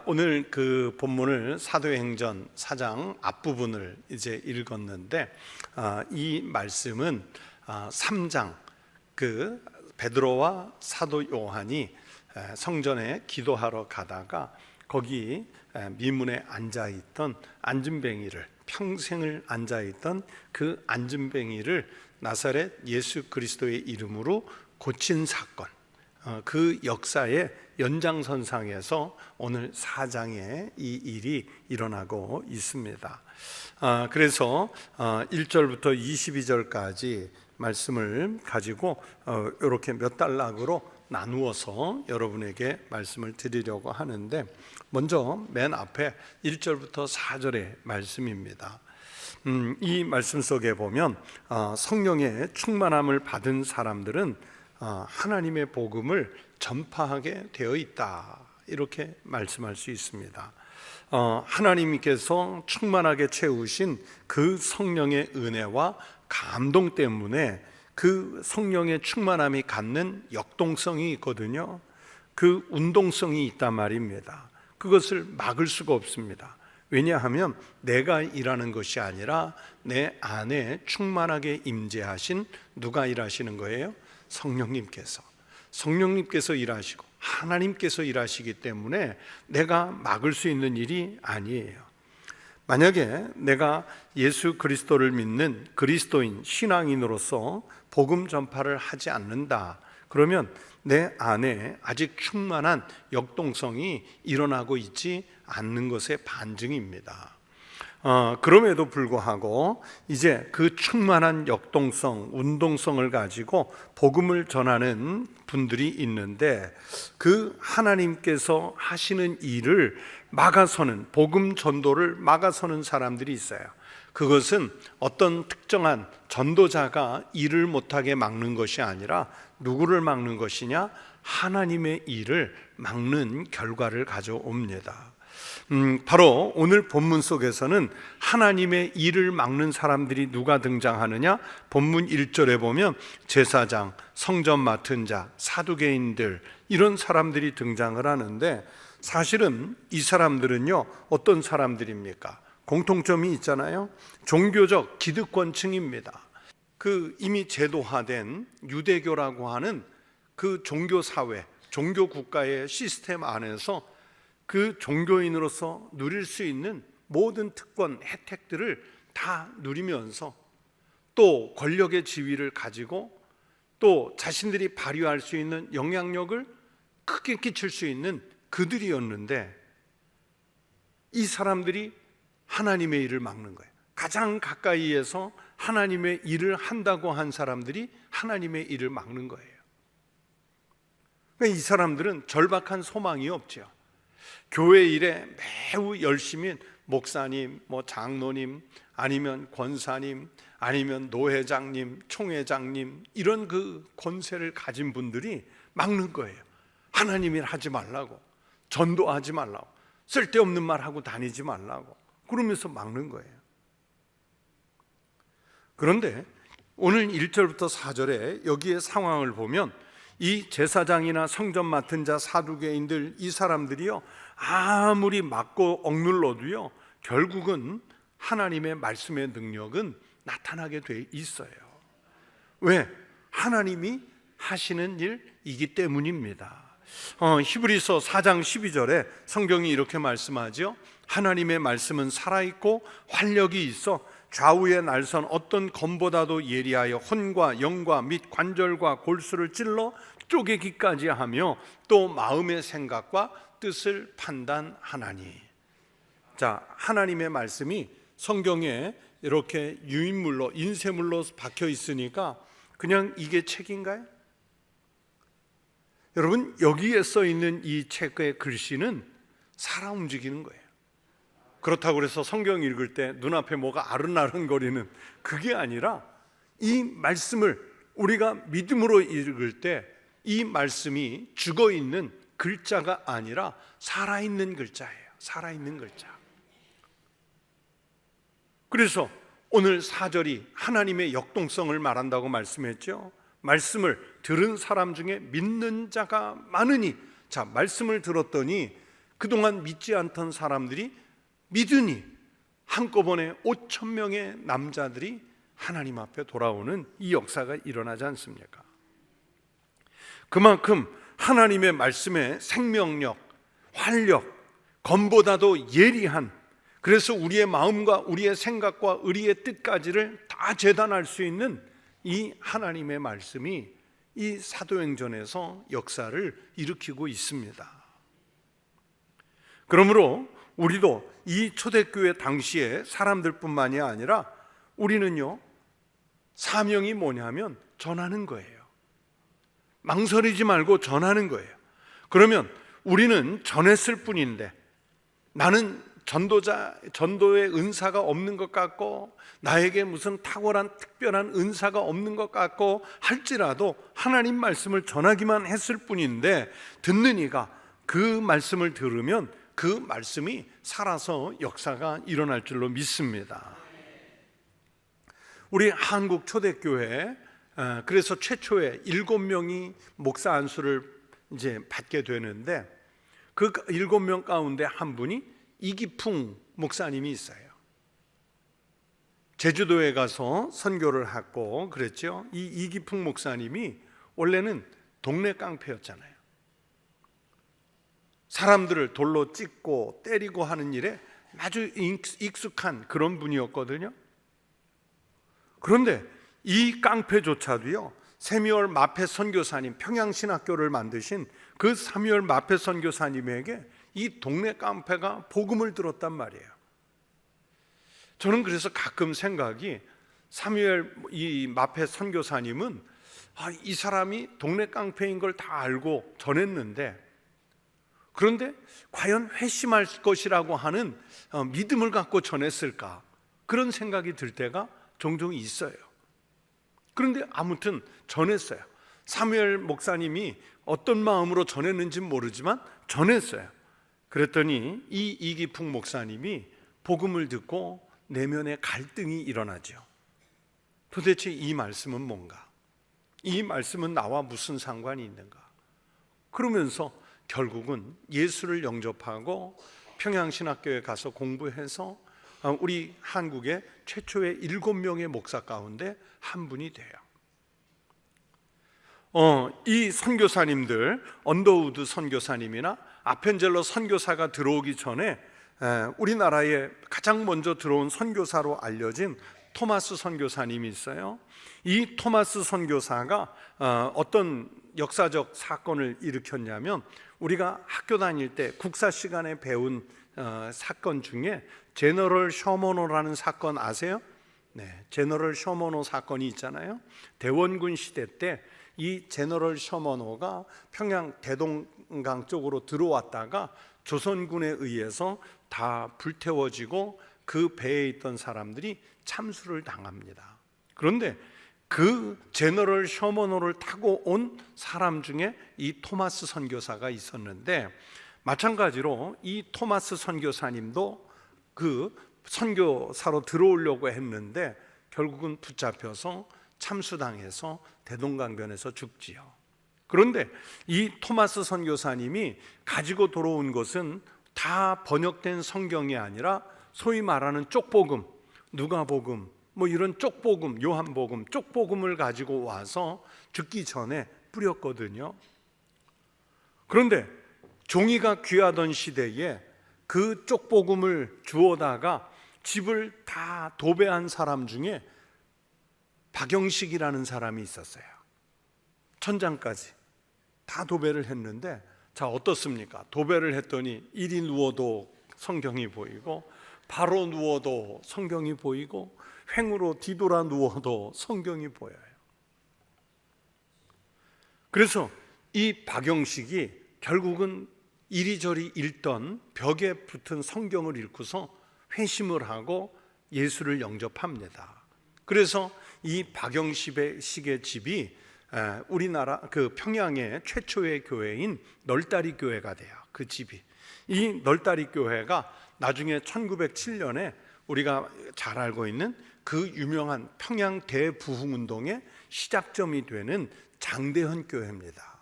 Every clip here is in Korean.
오늘 그 본문을 사도행전 4장 앞부분을 이제 읽었는데, 이 말씀은 3장 그 베드로와 사도 요한이 성전에 기도하러 가다가 거기 미문에 앉아있던 안진뱅이를, 평생을 앉아있던 그 안진뱅이를 나사렛 예수 그리스도의 이름으로 고친 사건, 그 역사의 연장선상에서 오늘 4장에 이 일이 일어나고 있습니다. 그래서 1절부터 22절까지 말씀을 가지고 이렇게 몇 단락으로 나누어서 여러분에게 말씀을 드리려고 하는데, 먼저 맨 앞에 1절부터 4절의 말씀입니다. 이 말씀 속에 보면 성령의 충만함을 받은 사람들은 하나님의 복음을 전파하게 되어 있다, 이렇게 말씀할 수 있습니다. 하나님께서 충만하게 채우신 그 성령의 은혜와 감동 때문에 그 성령의 충만함이 갖는 역동성이 있거든요. 그 운동성이 있단 말입니다. 그것을 막을 수가 없습니다. 왜냐하면 내가 일하는 것이 아니라 내 안에 충만하게 임재하신 누가 일하시는 거예요? 성령님께서 일하시고 하나님께서 일하시기 때문에 내가 막을 수 있는 일이 아니에요. 만약에 내가 예수 그리스도를 믿는 그리스도인 신앙인으로서 복음 전파를 하지 않는다, 그러면 내 안에 아직 충만한 역동성이 일어나고 있지 않는 것의 반증입니다. 그럼에도 불구하고 이제 그 충만한 역동성, 운동성을 가지고 복음을 전하는 분들이 있는데, 그 하나님께서 하시는 일을 막아서는, 복음 전도를 막아서는 사람들이 있어요. 그것은 어떤 특정한 전도자가 일을 못하게 막는 것이 아니라 누구를 막는 것이냐? 하나님의 일을 막는 결과를 가져옵니다. 바로 오늘 본문 속에서는 하나님의 일을 막는 사람들이 누가 등장하느냐? 본문 1절에 보면 제사장, 성전 맡은 자, 사두개인들, 이런 사람들이 등장을 하는데, 사실은 이 사람들은요, 어떤 사람들입니까? 공통점이 있잖아요. 종교적 기득권층입니다. 그 이미 제도화된 유대교라고 하는 그 종교사회, 종교국가의 시스템 안에서 그 종교인으로서 누릴 수 있는 모든 특권, 혜택들을 다 누리면서 또 권력의 지위를 가지고 또 자신들이 발휘할 수 있는 영향력을 크게 끼칠 수 있는 그들이었는데, 이 사람들이 하나님의 일을 막는 거예요. 가장 가까이에서 하나님의 일을 한다고 한 사람들이 하나님의 일을 막는 거예요. 그러니까 이 사람들은 절박한 소망이 없죠. 교회 일에 매우 열심인 목사님, 장로님, 아니면 권사님, 아니면 노회장님, 총회장님, 이런 그 권세를 가진 분들이 막는 거예요. 하나님 일 하지 말라고, 전도하지 말라고, 쓸데없는 말 하고 다니지 말라고, 그러면서 막는 거예요. 그런데 오늘 1절부터 4절에 여기에 상황을 보면 이 제사장이나 성전 맡은 자, 사두개인들, 이 사람들이요, 아무리 막고 억눌러도요, 결국은 하나님의 말씀의 능력은 나타나게 돼 있어요. 왜? 하나님이 하시는 일이기 때문입니다. 히브리서 4장 12절에 성경이 이렇게 말씀하죠. 하나님의 말씀은 살아있고 활력이 있어 좌우에 날선 어떤 검보다도 예리하여 혼과 영과 및 관절과 골수를 찔러 쪼개기까지 하며 또 마음의 생각과 뜻을 판단하나니. 자, 하나님의 말씀이 성경에 이렇게 유인물로, 인쇄물로 박혀 있으니까 그냥 이게 책인가요? 여러분, 여기에 써 있는 이 책의 글씨는 살아 움직이는 거예요. 그렇다고 해서 성경 읽을 때 눈앞에 뭐가 아른아른거리는 그게 아니라, 이 말씀을 우리가 믿음으로 읽을 때 이 말씀이 죽어있는 글자가 아니라 살아있는 글자예요. 살아있는 글자. 그래서 오늘 4절이 하나님의 역동성을 말한다고 말씀했죠. 말씀을 들은 사람 중에 믿는 자가 많으니, 자, 말씀을 들었더니 그동안 믿지 않던 사람들이 믿으니 한꺼번에 5천 명의 남자들이 하나님 앞에 돌아오는 이 역사가 일어나지 않습니까? 그만큼 하나님의 말씀의 생명력, 활력, 검보다도 예리한, 그래서 우리의 마음과 우리의 생각과 우리의 뜻까지를 다 재단할 수 있는 이 하나님의 말씀이 이 사도행전에서 역사를 일으키고 있습니다. 그러므로 우리도 이 초대교회 당시의 사람들뿐만이 아니라 우리는요, 사명이 뭐냐면 전하는 거예요. 망설이지 말고 전하는 거예요. 그러면 우리는 전했을 뿐인데, 나는 전도의 은사가 없는 것 같고, 나에게 무슨 탁월한 특별한 은사가 없는 것 같고 할지라도 하나님 말씀을 전하기만 했을 뿐인데, 듣는 이가 그 말씀을 들으면 그 말씀이 살아서 역사가 일어날 줄로 믿습니다. 우리 한국 초대교회, 그래서 최초에 7명이 목사 안수를 이제 받게 되는데, 그 7명 가운데 한 분이 이기풍 목사님이 있어요. 제주도에 가서 선교를 하고 그랬죠. 이 이기풍 목사님이 원래는 동네 깡패였잖아요. 사람들을 돌로 찢고 때리고 하는 일에 아주 익숙한 그런 분이었거든요. 그런데 이 깡패조차도요, 사무엘 마페 선교사님, 평양신학교를 만드신 그 사무엘 마페 선교사님에게 이 동네 깡패가 복음을 들었단 말이에요. 저는 그래서 가끔 생각이, 사무엘 이 마페 선교사님은 이 사람이 동네 깡패인 걸 다 알고 전했는데, 그런데 과연 회심할 것이라고 하는 믿음을 갖고 전했을까, 그런 생각이 들 때가 종종 있어요. 그런데 아무튼 전했어요. 사무엘 목사님이 어떤 마음으로 전했는지는 모르지만 전했어요. 그랬더니 이 이기풍 목사님이 복음을 듣고 내면에 갈등이 일어나죠. 도대체 이 말씀은 뭔가? 이 말씀은 나와 무슨 상관이 있는가? 그러면서 결국은 예수를 영접하고 평양신학교에 가서 공부해서 우리 한국의 최초의 7명의 목사 가운데 한 분이 돼요. 이 선교사님들, 언더우드 선교사님이나 아펜젤러 선교사가 들어오기 전에 우리나라에 가장 먼저 들어온 선교사로 알려진 토마스 선교사님이 있어요. 이 토마스 선교사가 어떤 역사적 사건을 일으켰냐면, 우리가 학교 다닐 때 국사 시간에 배운 사건 중에 제너럴 셔머노라는 사건 아세요? 네, 제너럴 셔머노 사건이 있잖아요. 대원군 시대 때 이 제너럴 셔머노가 평양 대동강 쪽으로 들어왔다가 조선군에 의해서 다 불태워지고 그 배에 있던 사람들이 참수를 당합니다. 그런데 그 제너럴 셔머노를 타고 온 사람 중에 이 토마스 선교사가 있었는데, 마찬가지로 이 토마스 선교사님도 그 선교사로 들어오려고 했는데 결국은 붙잡혀서 참수당해서 대동강변에서 죽지요. 그런데 이 토마스 선교사님이 가지고 돌아온 것은 다 번역된 성경이 아니라 소위 말하는 쪽복음, 누가복음, 뭐 이런 쪽복음, 요한복음, 쪽복음을 가지고 와서 죽기 전에 뿌렸거든요. 그런데 종이가 귀하던 시대에 그 쪽복음을 주워다가 집을 다 도배한 사람 중에 박영식이라는 사람이 있었어요. 천장까지 다 도배를 했는데, 자, 어떻습니까? 도배를 했더니 이리 누워도 성경이 보이고, 바로 누워도 성경이 보이고, 횡으로 뒤돌아 누워도 성경이 보여요. 그래서 이 박영식이 결국은 이리저리 읽던 벽에 붙은 성경을 읽고서 회심을 하고 예수를 영접합니다. 그래서 이 박영식의 집이 우리나라 그 평양의 최초의 교회인 널다리 교회가 돼요. 그 집이, 이 널다리 교회가 나중에 1907년에 우리가 잘 알고 있는 그 유명한 평양 대부흥운동의 시작점이 되는 장대헌 교회입니다.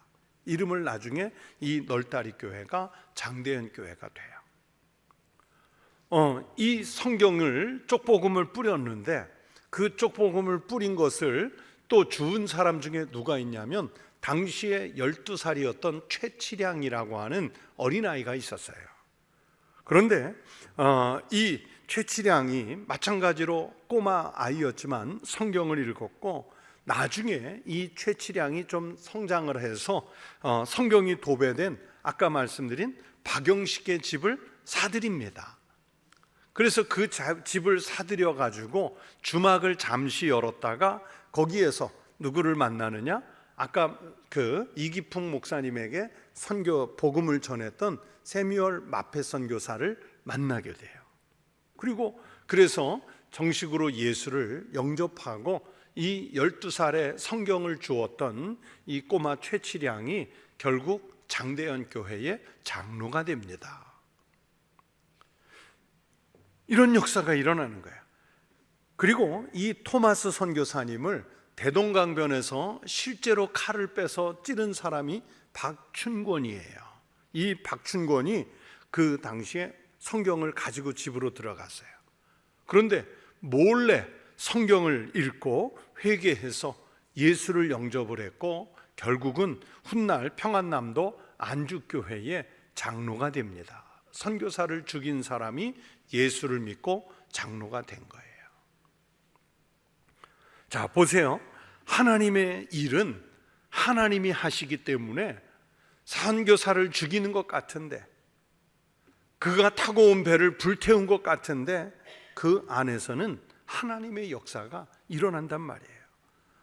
이름을 나중에 이 널다리 교회가 장대현 교회가 돼요. 이 성경을 쪽복음을 뿌렸는데 그 쪽복음을 뿌린 것을 또 주운 사람 중에 누가 있냐면 당시에 12살이었던 최치량이라고 하는 어린아이가 있었어요. 그런데 이 최치량이 마찬가지로 꼬마 아이였지만 성경을 읽었고 나중에 이 최치량이 좀 성장을 해서 성경이 도배된 아까 말씀드린 박영식의 집을 사들입니다. 그래서 그 집을 사들여 가지고 주막을 잠시 열었다가 거기에서 누구를 만나느냐? 아까 그 이기풍 목사님에게 선교 복음을 전했던 세미얼 마페 선교사를 만나게 돼요. 그리고 그래서 정식으로 예수를 영접하고 이 12살에 성경을 주었던 이 꼬마 최치량이 결국 장대현 교회의 장로가 됩니다. 이런 역사가 일어나는 거예요. 그리고 이 토마스 선교사님을 대동강변에서 실제로 칼을 빼서 찌른 사람이 박춘권이에요. 이 박춘권이 그 당시에 성경을 가지고 집으로 들어갔어요. 그런데 몰래 성경을 읽고 회개해서 예수를 영접을 했고 결국은 훗날 평안남도 안주교회의 장로가 됩니다. 선교사를 죽인 사람이 예수를 믿고 장로가 된 거예요. 자, 보세요. 하나님의 일은 하나님이 하시기 때문에 선교사를 죽이는 것 같은데, 그가 타고 온 배를 불태운 것 같은데 그 안에서는 하나님의 역사가 일어난단 말이에요.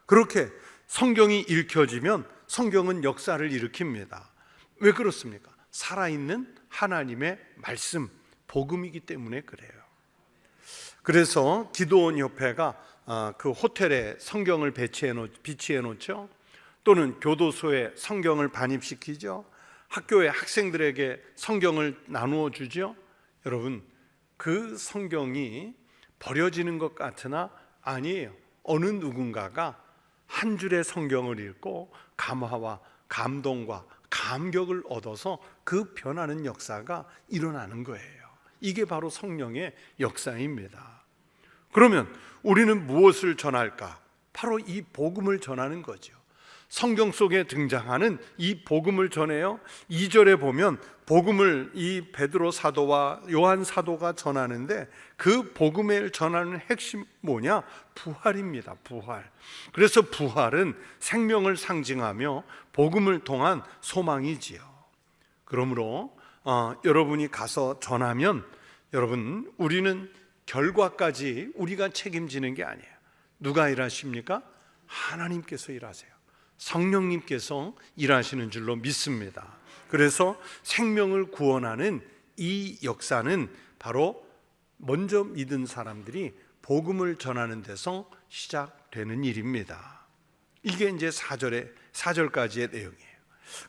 그렇게 성경이 읽혀지면 성경은 역사를 일으킵니다. 왜 그렇습니까? 살아있는 하나님의 말씀, 복음이기 때문에 그래요. 그래서 기도원 협회가 그 호텔에 성경을 비치해 놓죠. 또는 교도소에 성경을 반입시키죠. 학교의 학생들에게 성경을 나누어 주죠. 여러분, 그 성경이 버려지는 것 같으나 아니에요. 어느 누군가가 한 줄의 성경을 읽고 감화와 감동과 감격을 얻어서 그 변하는 역사가 일어나는 거예요. 이게 바로 성령의 역사입니다. 그러면 우리는 무엇을 전할까? 바로 이 복음을 전하는 거죠. 성경 속에 등장하는 이 복음을 전해요. 2절에 보면 복음을 이 베드로 사도와 요한 사도가 전하는데 그 복음을 전하는 핵심 뭐냐? 부활입니다. 부활. 그래서 부활은 생명을 상징하며 복음을 통한 소망이지요. 그러므로 여러분이 가서 전하면 여러분, 우리는 결과까지 우리가 책임지는 게 아니에요. 누가 일하십니까? 하나님께서 일하세요. 성령님께서 일하시는 줄로 믿습니다. 그래서 생명을 구원하는 이 역사는 바로 먼저 믿은 사람들이 복음을 전하는 데서 시작되는 일입니다. 이게 이제 4절까지의 내용이에요.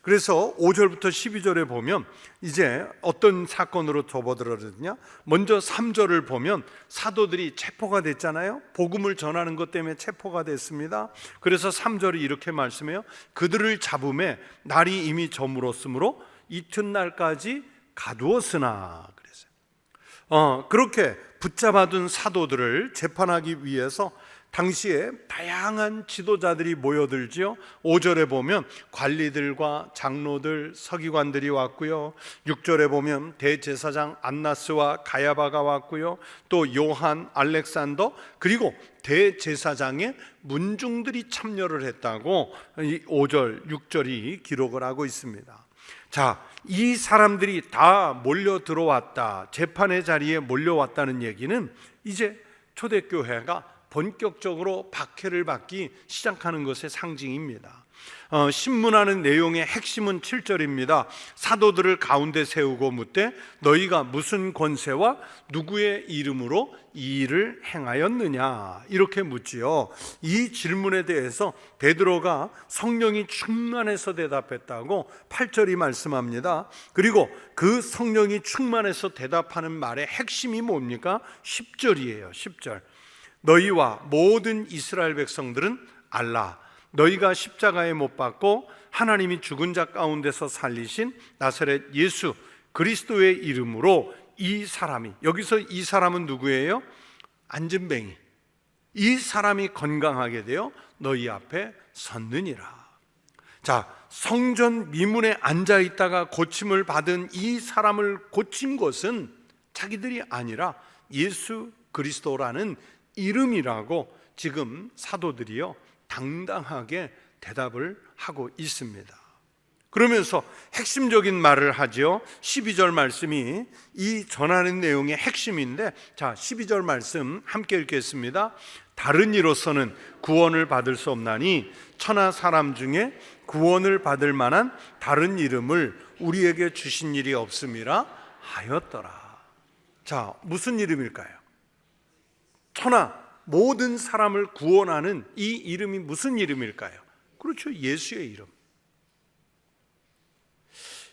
그래서 5절부터 12절에 보면 이제 어떤 사건으로 접어들었느냐? 먼저 3절을 보면 사도들이 체포가 됐잖아요. 복음을 전하는 것 때문에 체포가 됐습니다. 그래서 3절이 이렇게 말씀해요. 그들을 잡음에 날이 이미 저물었으므로 이튿날까지 가두었으나 그랬어요. 그렇게 붙잡아둔 사도들을 재판하기 위해서 당시에 다양한 지도자들이 모여들지요. 5절에 보면 관리들과 장로들, 서기관들이 왔고요. 6절에 보면 대제사장 안나스와 가야바가 왔고요. 또 요한, 알렉산더, 그리고 대제사장의 문중들이 참여를 했다고 이 5절, 6절이 기록을 하고 있습니다. 자, 이 사람들이 다 몰려 들어왔다, 재판의 자리에 몰려왔다는 얘기는 이제 초대교회가 본격적으로 박해를 받기 시작하는 것의 상징입니다. 신문하는 내용의 핵심은 7절입니다. 사도들을 가운데 세우고 묻되 너희가 무슨 권세와 누구의 이름으로 이 일을 행하였느냐 이렇게 묻지요. 이 질문에 대해서 베드로가 성령이 충만해서 대답했다고 8절이 말씀합니다. 그리고 그 성령이 충만해서 대답하는 말의 핵심이 뭡니까? 10절이에요. 10절. 너희와 모든 이스라엘 백성들은 알라, 너희가 십자가에 못 박고 하나님이 죽은 자 가운데서 살리신 나사렛 예수 그리스도의 이름으로 이 사람이, 여기서 이 사람은 누구예요? 안진뱅이. 이 사람이 건강하게 되어 너희 앞에 섰느니라. 자, 성전 미문에 앉아 있다가 고침을 받은 이 사람을 고친 것은 자기들이 아니라 예수 그리스도라는 이름이라고 지금 사도들이요 당당하게 대답을 하고 있습니다. 그러면서 핵심적인 말을 하죠. 12절 말씀이 이 전하는 내용의 핵심인데, 자, 12절 말씀 함께 읽겠습니다. 다른 이로서는 구원을 받을 수 없나니 천하 사람 중에 구원을 받을 만한 다른 이름을 우리에게 주신 일이 없음이라 하였더라. 자, 무슨 이름일까요? 천하 모든 사람을 구원하는 이 이름이 무슨 이름일까요? 그렇죠, 예수의 이름.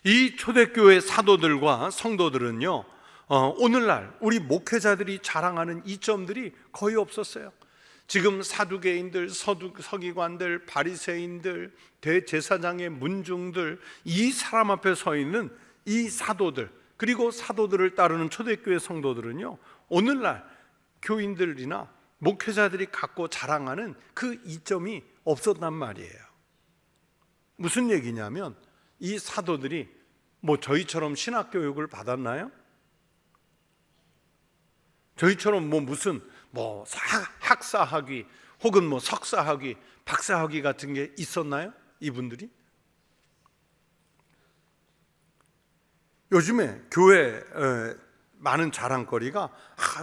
이 초대교회 사도들과 성도들은요, 오늘날 우리 목회자들이 자랑하는 이점들이 거의 없었어요. 지금 사두개인들, 서기관들, 바리새인들, 대제사장의 문중들, 이 사람 앞에 서 있는 이 사도들, 그리고 사도들을 따르는 초대교회 성도들은요, 오늘날 교인들이나 목회자들이 갖고 자랑하는 그 이점이 없었단 말이에요. 무슨 얘기냐면, 이 사도들이 뭐 저희처럼 신학교육을 받았나요? 저희처럼 무슨 학사학위 혹은 석사학위, 박사학위 같은 게 있었나요? 이분들이? 요즘에 교회 많은 자랑거리가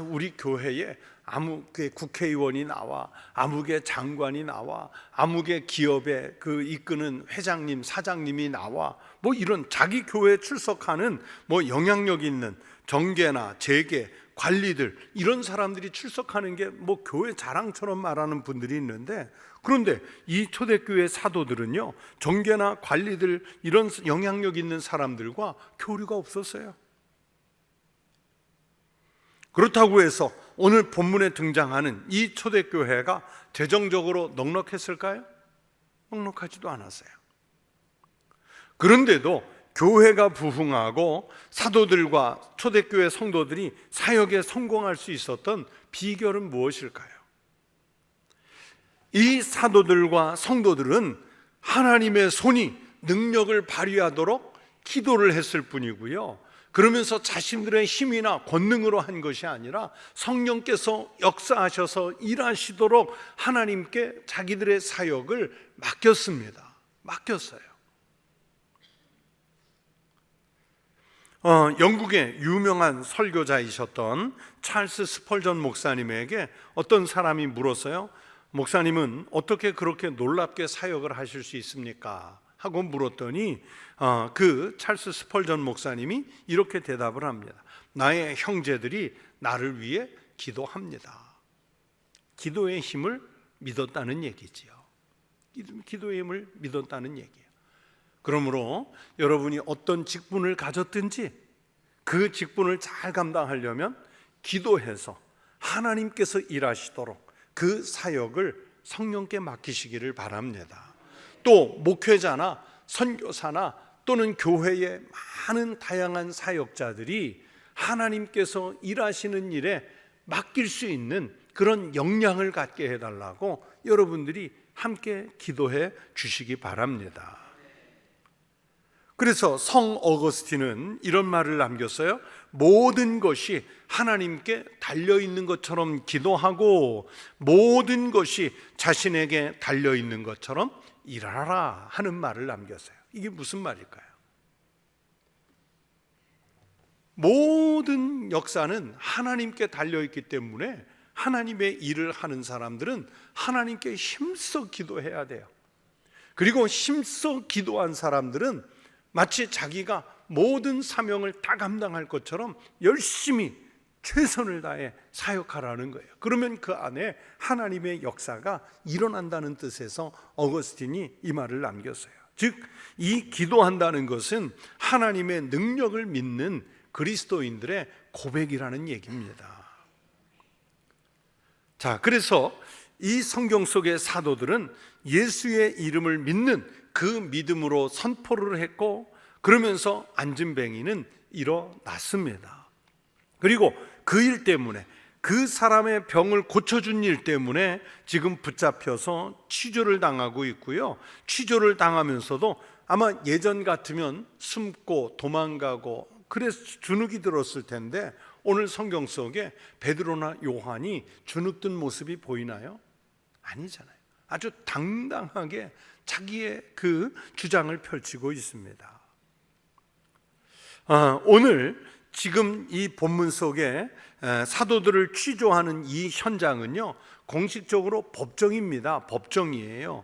우리 교회에 아무개 국회의원이 나와, 아무개 장관이 나와, 아무개 기업의 그 이끄는 회장님, 사장님이 나와, 이런 자기 교회에 출석하는 영향력 있는 정계나 재계, 관리들, 이런 사람들이 출석하는 게 교회 자랑처럼 말하는 분들이 있는데, 그런데 이 초대교회 사도들은요, 정계나 관리들, 이런 영향력 있는 사람들과 교류가 없었어요. 그렇다고 해서 오늘 본문에 등장하는 이 초대교회가 재정적으로 넉넉했을까요? 넉넉하지도 않았어요. 그런데도 교회가 부흥하고 사도들과 초대교회 성도들이 사역에 성공할 수 있었던 비결은 무엇일까요? 이 사도들과 성도들은 하나님의 손이 능력을 발휘하도록 기도를 했을 뿐이고요, 그러면서 자신들의 힘이나 권능으로 한 것이 아니라 성령께서 역사하셔서 일하시도록 하나님께 자기들의 사역을 맡겼습니다. 맡겼어요. 영국의 유명한 설교자이셨던 찰스 스펄전 목사님에게 어떤 사람이 물었어요. 목사님은 어떻게 그렇게 놀랍게 사역을 하실 수 있습니까? 하고 물었더니 그 찰스 스펄전 목사님이 이렇게 대답을 합니다. 나의 형제들이 나를 위해 기도합니다. 기도의 힘을 믿었다는 얘기지요. 기도의 힘을 믿었다는 얘기예요. 그러므로 여러분이 어떤 직분을 가졌든지 그 직분을 잘 감당하려면 기도해서 하나님께서 일하시도록 그 사역을 성령께 맡기시기를 바랍니다. 또 목회자나 선교사나 또는 교회의 많은 다양한 사역자들이 하나님께서 일하시는 일에 맡길 수 있는 그런 역량을 갖게 해달라고 여러분들이 함께 기도해 주시기 바랍니다. 그래서 성 어거스틴은 이런 말을 남겼어요. 모든 것이 하나님께 달려있는 것처럼 기도하고 모든 것이 자신에게 달려있는 것처럼 일하라 하는 말을 남겼어요. 이게 무슨 말일까요? 모든 역사는 하나님께 달려있기 때문에 하나님의 일을 하는 사람들은 하나님께 힘써 기도해야 돼요. 그리고 힘써 기도한 사람들은 마치 자기가 모든 사명을 다 감당할 것처럼 열심히 최선을 다해 사역하라는 거예요. 그러면 그 안에 하나님의 역사가 일어난다는 뜻에서 어거스틴이 이 말을 남겼어요. 즉, 이 기도한다는 것은 하나님의 능력을 믿는 그리스도인들의 고백이라는 얘기입니다. 자, 그래서 이 성경 속의 사도들은 예수의 이름을 믿는 그 믿음으로 선포를 했고, 그러면서 안진뱅이는 일어났습니다. 그리고 그 일 때문에, 그 사람의 병을 고쳐준 일 때문에 지금 붙잡혀서 취조를 당하고 있고요. 취조를 당하면서도 아마 예전 같으면 숨고 도망가고 그래서 주눅이 들었을 텐데, 오늘 성경 속에 베드로나 요한이 주눅 든 모습이 보이나요? 아니잖아요. 아주 당당하게 자기의 그 주장을 펼치고 있습니다. 오늘 지금 이 본문 속에 사도들을 취조하는 이 현장은요, 공식적으로 법정입니다. 법정이에요.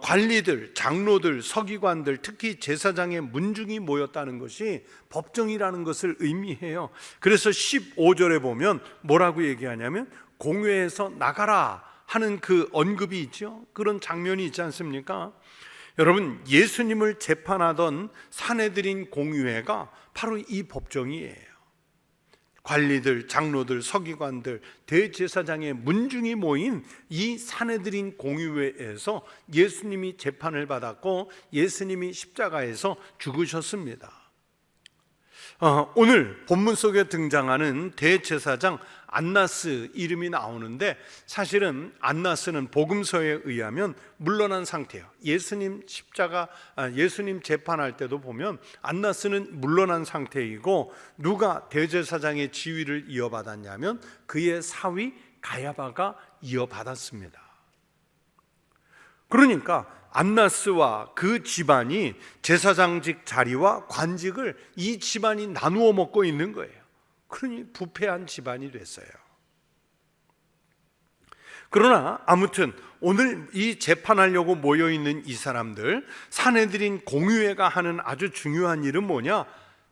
관리들, 장로들, 서기관들, 특히 제사장의 문중이 모였다는 것이 법정이라는 것을 의미해요. 그래서 15절에 보면 뭐라고 얘기하냐면 공회에서 나가라 하는 그 언급이 있죠. 그런 장면이 있지 않습니까? 여러분, 예수님을 재판하던 산헤드린 공의회가 바로 이 법정이에요. 관리들, 장로들, 서기관들, 대제사장의 문중이 모인 이 산헤드린 공의회에서 예수님이 재판을 받았고 예수님이 십자가에서 죽으셨습니다. 오늘 본문 속에 등장하는 대제사장 안나스 이름이 나오는데, 사실은 안나스는 복음서에 의하면 물러난 상태예요. 예수님 재판할 때도 보면 안나스는 물러난 상태이고, 누가 대제사장의 지위를 이어받았냐면 그의 사위 가야바가 이어받았습니다. 그러니까 안나스와 그 집안이 제사장직 자리와 관직을 이 집안이 나누어 먹고 있는 거예요. 그러니 부패한 집안이 됐어요. 그러나 아무튼 오늘 이 재판하려고 모여있는 이 사람들, 산헤드린 공의회가 하는 아주 중요한 일은 뭐냐?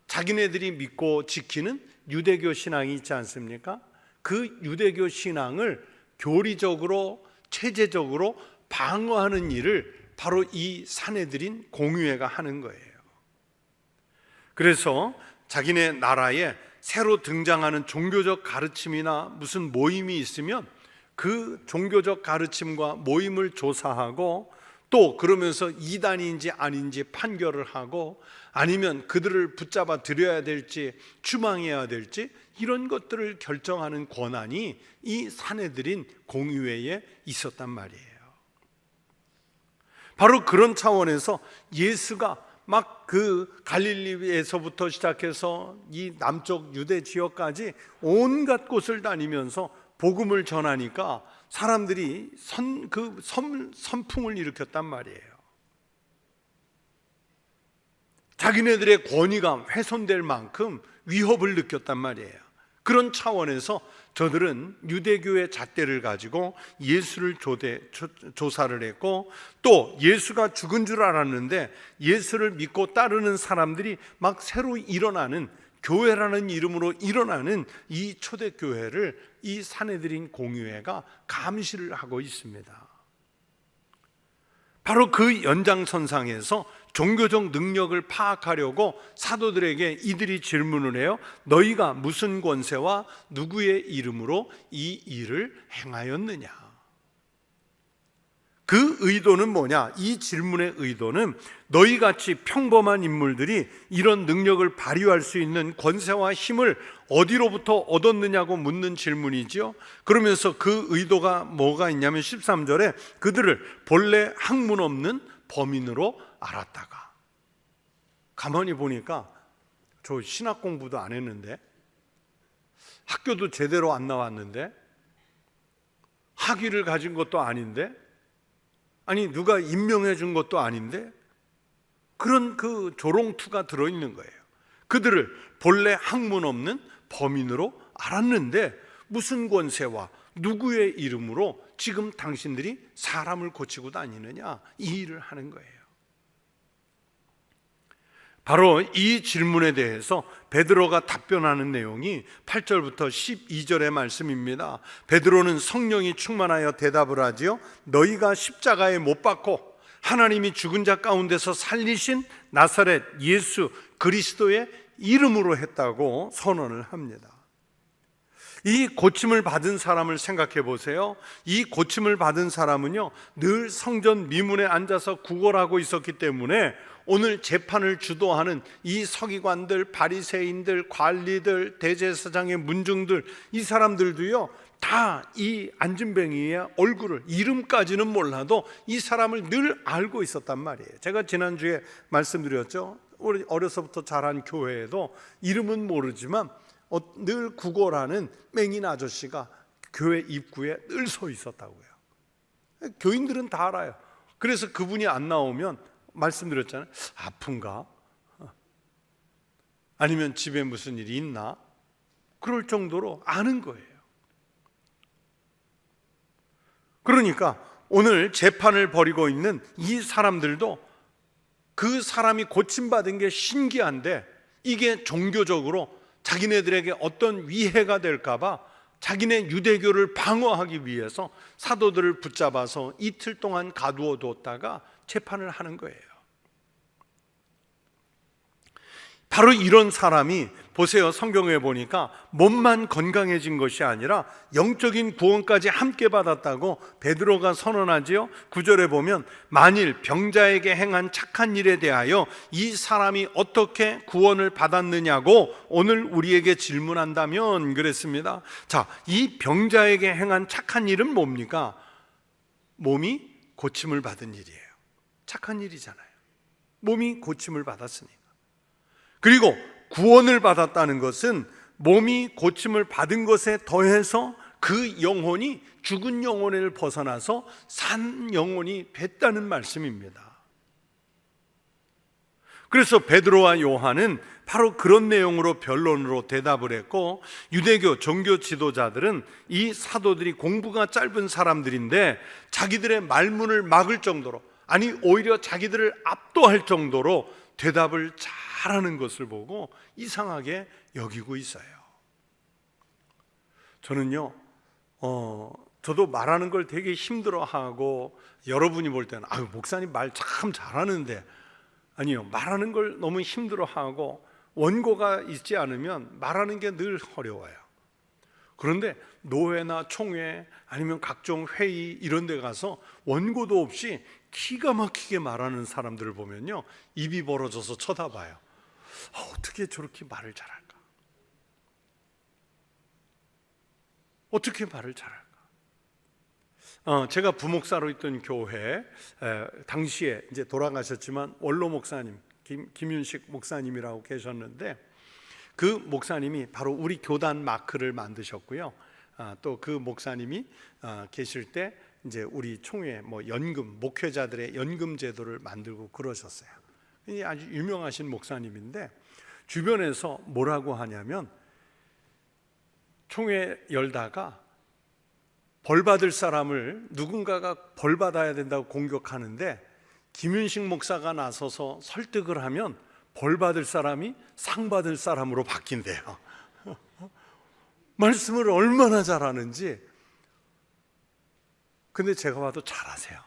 자기네들이 믿고 지키는 유대교 신앙이 있지 않습니까? 그 유대교 신앙을 교리적으로, 체제적으로 방어하는 일을 바로 이 산헤드린 공의회가 하는 거예요. 그래서 자기네 나라에 새로 등장하는 종교적 가르침이나 무슨 모임이 있으면 그 종교적 가르침과 모임을 조사하고, 또 그러면서 이단인지 아닌지 판결을 하고, 아니면 그들을 붙잡아 들여야 될지 추방해야 될지 이런 것들을 결정하는 권한이 이 산헤드린 공의회에 있었단 말이에요. 바로 그런 차원에서 예수가 막 그 갈릴리에서부터 시작해서 이 남쪽 유대 지역까지 온갖 곳을 다니면서 복음을 전하니까 사람들이 선풍을 일으켰단 말이에요. 자기네들의 권위가 훼손될 만큼 위협을 느꼈단 말이에요. 그런 차원에서 저들은 유대교의 잣대를 가지고 예수를 조사를 했고, 또 예수가 죽은 줄 알았는데 예수를 믿고 따르는 사람들이 막 새로 일어나는, 교회라는 이름으로 일어나는 이 초대교회를 이 산헤드린 공의회가 감시를 하고 있습니다. 바로 그 연장선상에서 종교적 능력을 파악하려고 사도들에게 이들이 질문을 해요. 너희가 무슨 권세와 누구의 이름으로 이 일을 행하였느냐? 그 의도는 뭐냐? 이 질문의 의도는 너희같이 평범한 인물들이 이런 능력을 발휘할 수 있는 권세와 힘을 어디로부터 얻었느냐고 묻는 질문이지요. 그러면서 그 의도가 뭐가 있냐면 13절에 그들을 본래 학문 없는 범인으로 알았다가, 가만히 보니까 저 신학 공부도 안 했는데, 학교도 제대로 안 나왔는데, 학위를 가진 것도 아닌데, 아니 누가 임명해 준 것도 아닌데, 그런 그 조롱투가 들어있는 거예요. 그들을 본래 학문 없는 범인으로 알았는데 무슨 권세와 누구의 이름으로 지금 당신들이 사람을 고치고 다니느냐, 이 일을 하는 거예요. 바로 이 질문에 대해서 베드로가 답변하는 내용이 8절부터 12절의 말씀입니다. 베드로는 성령이 충만하여 대답을 하지요. 너희가 십자가에 못 박고 하나님이 죽은 자 가운데서 살리신 나사렛 예수 그리스도의 이름으로 했다고 선언을 합니다. 이 고침을 받은 사람을 생각해 보세요. 이 고침을 받은 사람은요, 늘 성전 미문에 앉아서 구걸하고 있었기 때문에 오늘 재판을 주도하는 이 서기관들, 바리새인들, 관리들, 대제사장의 문중들, 이 사람들도요 다 이 안진뱅이의 얼굴을, 이름까지는 몰라도 이 사람을 늘 알고 있었단 말이에요. 제가 지난주에 말씀드렸죠. 우리 어려서부터 자란 교회에도 이름은 모르지만 늘 구걸하는 맹인 아저씨가 교회 입구에 늘 서 있었다고요. 교인들은 다 알아요. 그래서 그분이 안 나오면 말씀드렸잖아요. 아픈가? 아니면 집에 무슨 일이 있나? 그럴 정도로 아는 거예요. 그러니까 오늘 재판을 벌이고 있는 이 사람들도 그 사람이 고침받은 게 신기한데 이게 종교적으로 자기네들에게 어떤 위해가 될까봐 자기네 유대교를 방어하기 위해서 사도들을 붙잡아서 이틀 동안 가두어 뒀다가 재판을 하는 거예요. 바로 이런 사람이 보세요. 성경에 보니까 몸만 건강해진 것이 아니라 영적인 구원까지 함께 받았다고 베드로가 선언하지요. 9절에 보면 만일 병자에게 행한 착한 일에 대하여 이 사람이 어떻게 구원을 받았느냐고 오늘 우리에게 질문한다면 그랬습니다. 자, 이 병자에게 행한 착한 일은 뭡니까? 몸이 고침을 받은 일이에요. 착한 일이잖아요. 몸이 고침을 받았으니까. 그리고 구원을 받았다는 것은 몸이 고침을 받은 것에 더해서 그 영혼이 죽은 영혼을 벗어나서 산 영혼이 됐다는 말씀입니다. 그래서 베드로와 요한은 바로 그런 내용으로 변론으로 대답을 했고, 유대교 종교 지도자들은 이 사도들이 공부가 짧은 사람들인데 자기들의 말문을 막을 정도로, 아니 오히려 자기들을 압도할 정도로 대답을 잘하는 것을 보고 이상하게 여기고 있어요. 저는요, 저도 말하는 걸 되게 힘들어하고, 여러분이 볼 때는 아유 목사님 말 참 잘하는데, 아니요, 말하는 걸 너무 힘들어하고 원고가 있지 않으면 말하는 게 늘 어려워요. 그런데 노회나 총회 아니면 각종 회의 이런 데 가서 원고도 없이 기가 막히게 말하는 사람들을 보면요, 입이 벌어져서 쳐다봐요. 어떻게 저렇게 말을 잘할까? 어떻게 말을 잘할까? 제가 부목사로 있던 교회, 당시에 이제 돌아가셨지만 원로 목사님 김윤식 목사님이라고 계셨는데, 그 목사님이 바로 우리 교단 마크를 만드셨고요. 또 그 목사님이 계실 때 이제 우리 총회 연금, 목회자들의 연금 제도를 만들고 그러셨어요. 아주 유명하신 목사님인데 주변에서 뭐라고 하냐면, 총회 열다가 벌 받을 사람을 누군가가 벌 받아야 된다고 공격하는데 김윤식 목사가 나서서 설득을 하면 벌 받을 사람이 상 받을 사람으로 바뀐대요. 말씀을 얼마나 잘하는지. 근데 제가 봐도 잘하세요.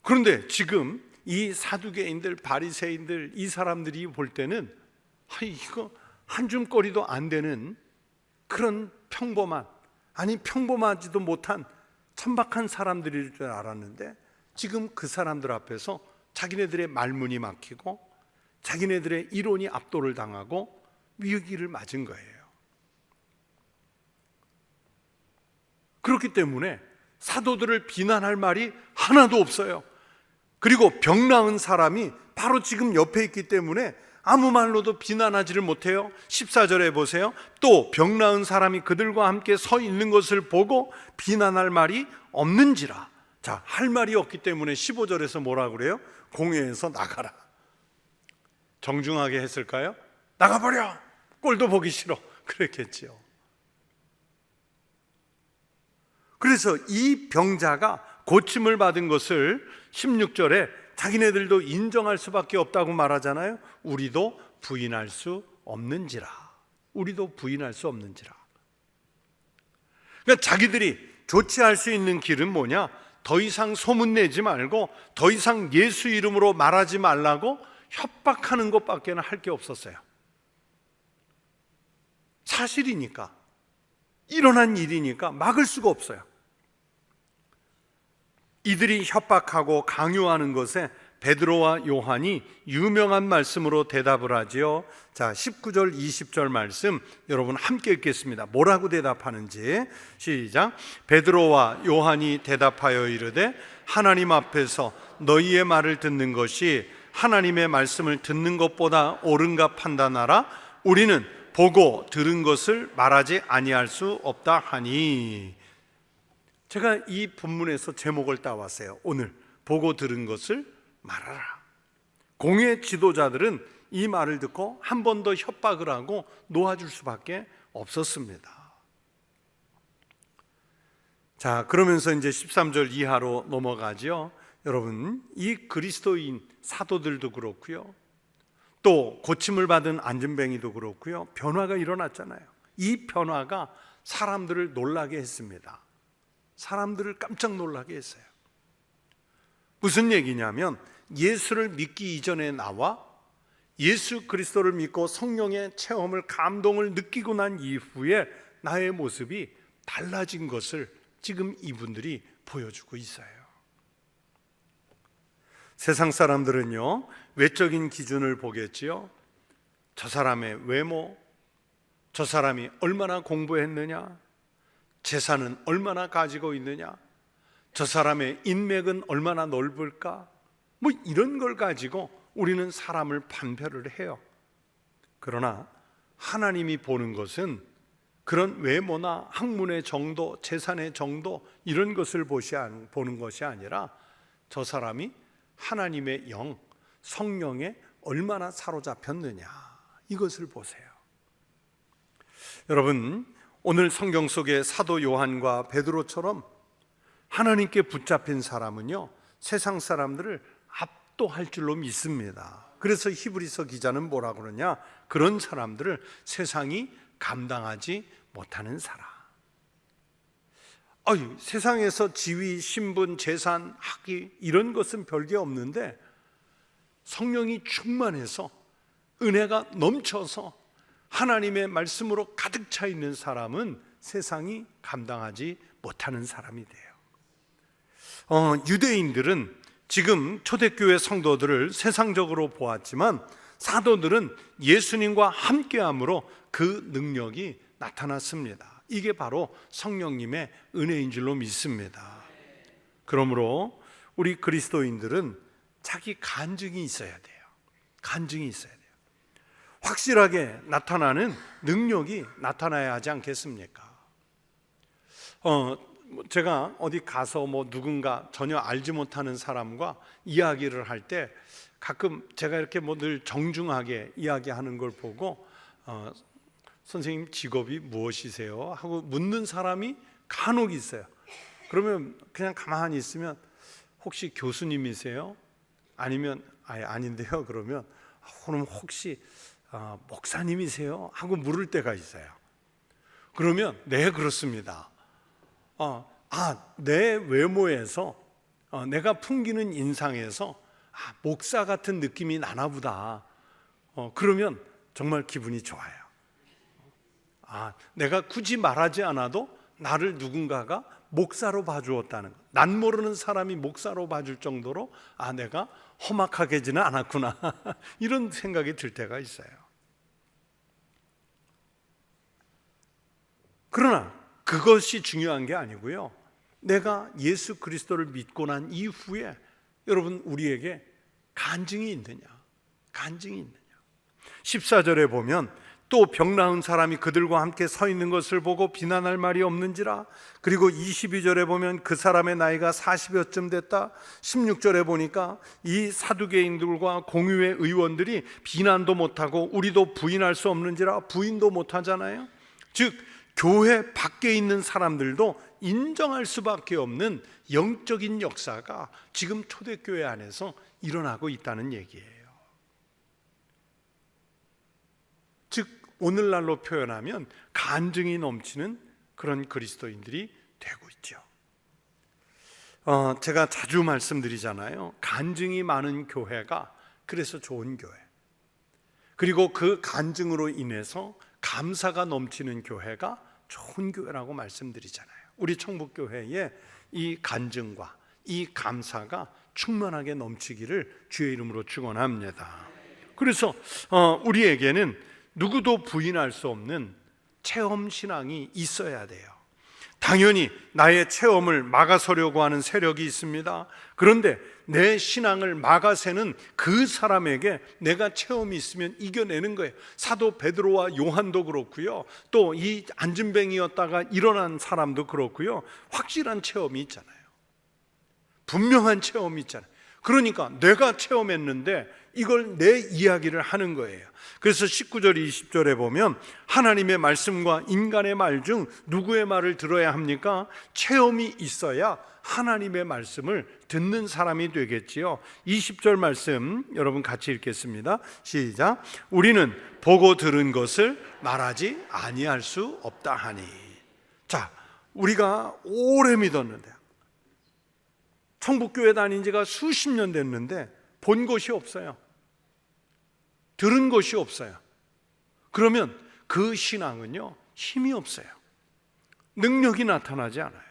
그런데 지금 이 사두개인들, 바리새인들, 이 사람들이 볼 때는 이거 한 줌거리도 안 되는 그런 평범한, 아니 평범하지도 못한 천박한 사람들일 줄 알았는데, 지금 그 사람들 앞에서 자기네들의 말문이 막히고 자기네들의 이론이 압도를 당하고 위기를 맞은 거예요. 그렇기 때문에 사도들을 비난할 말이 하나도 없어요. 그리고 병 나은 사람이 바로 지금 옆에 있기 때문에 아무 말로도 비난하지를 못해요. 14절에 보세요. 또 병 나은 사람이 그들과 함께 서 있는 것을 보고 비난할 말이 없는지라. 자, 할 말이 없기 때문에 15절에서 뭐라 그래요? 공회에서 나가라. 정중하게 했을까요? 나가버려! 꼴도 보기 싫어! 그랬겠지요. 그래서 이 병자가 고침을 받은 것을 16절에 자기네들도 인정할 수밖에 없다고 말하잖아요. 우리도 부인할 수 없는지라. 우리도 부인할 수 없는지라. 그러니까 자기들이 조치할 수 있는 길은 뭐냐? 더 이상 소문내지 말고 더 이상 예수 이름으로 말하지 말라고 협박하는 것밖에는 할 게 없었어요. 사실이니까. 일어난 일이니까 막을 수가 없어요. 이들이 협박하고 강요하는 것에 베드로와 요한이 유명한 말씀으로 대답을 하지요. 자, 19절 20절 말씀 여러분 함께 읽겠습니다. 뭐라고 대답하는지 시작. 베드로와 요한이 대답하여 이르되 하나님 앞에서 너희의 말을 듣는 것이 하나님의 말씀을 듣는 것보다 옳은가 판단하라. 우리는 보고 들은 것을 말하지 아니할 수 없다 하니. 제가 이 본문에서 제목을 따왔어요. 오늘 보고 들은 것을 말하라. 공의 지도자들은 이 말을 듣고 한 번 더 협박을 하고 놓아줄 수밖에 없었습니다. 자, 그러면서 이제 13절 이하로 넘어가죠. 여러분, 이 그리스도인 사도들도 그렇고요, 또 고침을 받은 안진뱅이도 그렇고요, 변화가 일어났잖아요. 이 변화가 사람들을 놀라게 했습니다. 사람들을 깜짝 놀라게 했어요. 무슨 얘기냐면 예수를 믿기 이전에 나와 예수 그리스도를 믿고 성령의 체험을, 감동을 느끼고 난 이후에 나의 모습이 달라진 것을 지금 이분들이 보여주고 있어요. 세상 사람들은요, 외적인 기준을 보겠지요. 저 사람의 외모, 저 사람이 얼마나 공부했느냐, 재산은 얼마나 가지고 있느냐, 저 사람의 인맥은 얼마나 넓을까, 뭐 이런 걸 가지고 우리는 사람을 판별을 해요. 그러나 하나님이 보는 것은 그런 외모나 학문의 정도, 재산의 정도 이런 것을 보는 것이 아니라 저 사람이 하나님의 영, 성령에 얼마나 사로잡혔느냐, 이것을 보세요. 여러분, 오늘 성경 속의 사도 요한과 베드로처럼 하나님께 붙잡힌 사람은요, 세상 사람들을 압도할 줄로 믿습니다. 그래서 히브리서 기자는 뭐라 그러냐? 그런 사람들을 세상이 감당하지 못하는 사람. 세상에서 지위, 신분, 재산, 학위 이런 것은 별게 없는데 성령이 충만해서 은혜가 넘쳐서 하나님의 말씀으로 가득 차 있는 사람은 세상이 감당하지 못하는 사람이 돼요. 유대인들은 지금 초대교회 성도들을 세상적으로 보았지만 사도들은 예수님과 함께함으로 그 능력이 나타났습니다. 이게 바로 성령님의 은혜인 줄로 믿습니다. 그러므로 우리 그리스도인들은 자기 간증이 있어야 돼요. 간증이 있어야 돼요. 확실하게 나타나는 능력이 나타나야 하지 않겠습니까? 제가 어디 가서 누군가 전혀 알지 못하는 사람과 이야기를 할 때 가끔 제가 이렇게 늘 정중하게 이야기하는 걸 보고 선생님 직업이 무엇이세요? 하고 묻는 사람이 간혹 있어요. 그러면 그냥 가만히 있으면 혹시 교수님이세요? 아니면 아닌데요. 그러면 그럼 혹시 목사님이세요? 하고 물을 때가 있어요. 그러면 네, 그렇습니다. 내 외모에서 내가 풍기는 인상에서 목사 같은 느낌이 나나 보다. 그러면 정말 기분이 좋아요. 내가 굳이 말하지 않아도 나를 누군가가 목사로 봐주었다는 것, 난 모르는 사람이 목사로 봐줄 정도로 내가 험악하게지는 않았구나 이런 생각이 들 때가 있어요. 그러나 그것이 중요한 게 아니고요, 내가 예수 그리스도를 믿고 난 이후에 여러분 우리에게 간증이 있느냐, 간증이 있느냐. 14절에 보면 또 병 나은 사람이 그들과 함께 서 있는 것을 보고 비난할 말이 없는지라. 그리고 22절에 보면 그 사람의 나이가 40여쯤 됐다. 16절에 보니까 이 사두개인들과 공유의 의원들이 비난도 못하고 우리도 부인할 수 없는지라. 부인도 못하잖아요. 즉 교회 밖에 있는 사람들도 인정할 수밖에 없는 영적인 역사가 지금 초대교회 안에서 일어나고 있다는 얘기예요. 즉 오늘날로 표현하면 간증이 넘치는 그런 그리스도인들이 되고 있죠. 제가 자주 말씀드리잖아요. 간증이 많은 교회가 그래서 좋은 교회, 그리고 그 간증으로 인해서 감사가 넘치는 교회가 좋은 교회라고 말씀드리잖아요. 우리 청북교회에 이 간증과 이 감사가 충만하게 넘치기를 주의 이름으로 축원합니다. 그래서 우리에게는 누구도 부인할 수 없는 체험 신앙이 있어야 돼요. 당연히 나의 체험을 막아서려고 하는 세력이 있습니다. 그런데 내 신앙을 막아세는 그 사람에게 내가 체험이 있으면 이겨내는 거예요. 사도 베드로와 요한도 그렇고요, 또 이 안진뱅이였다가 일어난 사람도 그렇고요, 확실한 체험이 있잖아요. 분명한 체험이 있잖아요. 그러니까 내가 체험했는데 이걸 내 이야기를 하는 거예요. 그래서 19절 20절에 보면 하나님의 말씀과 인간의 말 중 누구의 말을 들어야 합니까? 체험이 있어야 하나님의 말씀을 듣는 사람이 되겠지요. 20절 말씀 여러분 같이 읽겠습니다. 시작. 우리는 보고 들은 것을 말하지 아니할 수 없다 하니. 자, 우리가 오래 믿었는데, 청북교회 다닌 지가 수십 년 됐는데 본 것이 없어요. 들은 것이 없어요. 그러면 그 신앙은요, 힘이 없어요. 능력이 나타나지 않아요.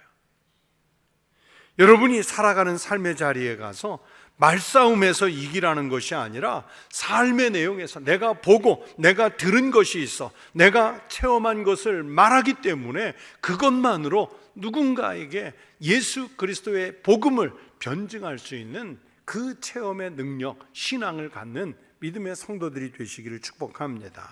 여러분이 살아가는 삶의 자리에 가서 말싸움에서 이기라는 것이 아니라 삶의 내용에서 내가 보고 내가 들은 것이 있어, 내가 체험한 것을 말하기 때문에 그것만으로 누군가에게 예수 그리스도의 복음을 변증할 수 있는 그 체험의 능력, 신앙을 갖는 믿음의 성도들이 되시기를 축복합니다.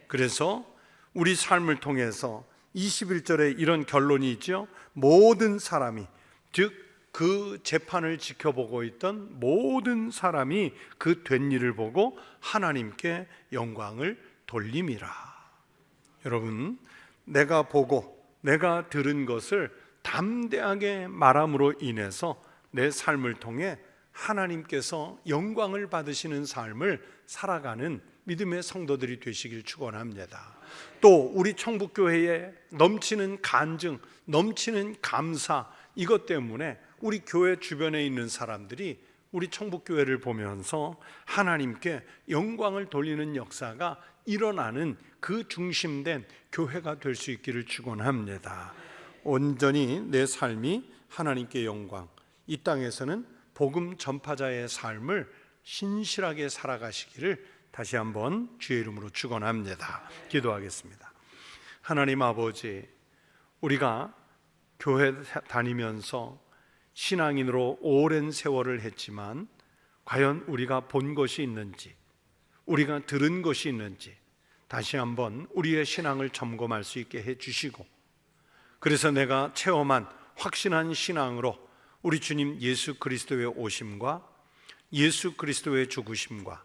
그래서 우리 삶을 통해서 21절에 이런 결론이 있죠. 모든 사람이, 즉 그 재판을 지켜보고 있던 모든 사람이 그 된 일을 보고 하나님께 영광을 돌림이라. 여러분, 내가 보고 내가 들은 것을 담대하게 말함으로 인해서 내 삶을 통해 하나님께서 영광을 받으시는 삶을 살아가는 믿음의 성도들이 되시길 축원합니다. 또 우리 청북교회에 넘치는 간증, 넘치는 감사, 이것 때문에 우리 교회 주변에 있는 사람들이 우리 청북교회를 보면서 하나님께 영광을 돌리는 역사가 일어나는 그 중심된 교회가 될 수 있기를 축원합니다. 온전히 내 삶이 하나님께 영광, 이 땅에서는 복음 전파자의 삶을 신실하게 살아가시기를 다시 한번 주의 이름으로 축원합니다. 기도하겠습니다. 하나님 아버지, 우리가 교회 다니면서 신앙인으로 오랜 세월을 했지만 과연 우리가 본 것이 있는지, 우리가 들은 것이 있는지 다시 한번 우리의 신앙을 점검할 수 있게 해주시고, 그래서 내가 체험한 확신한 신앙으로 우리 주님 예수 그리스도의 오심과 예수 그리스도의 죽으심과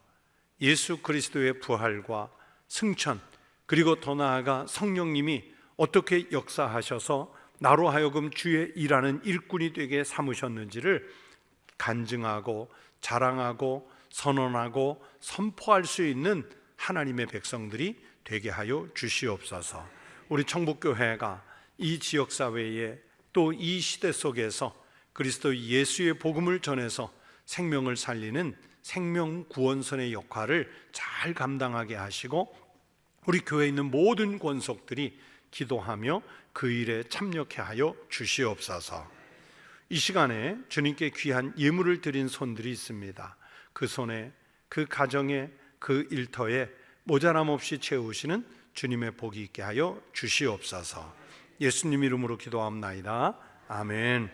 예수 그리스도의 부활과 승천, 그리고 더 나아가 성령님이 어떻게 역사하셔서 나로 하여금 주의 일하는 일꾼이 되게 삼으셨는지를 간증하고 자랑하고 선언하고 선포할 수 있는 하나님의 백성들이 되게 하여 주시옵소서. 우리 청북교회가 이 지역사회에 또 이 시대 속에서 그리스도 예수의 복음을 전해서 생명을 살리는 생명구원선의 역할을 잘 감당하게 하시고, 우리 교회에 있는 모든 권속들이 기도하며 그 일에 참여케 하여 주시옵소서. 이 시간에 주님께 귀한 예물을 드린 손들이 있습니다. 그 손에, 그 가정에, 그 일터에 모자람 없이 채우시는 주님의 복이 있게 하여 주시옵소서. 예수님 이름으로 기도합나이다. 아멘.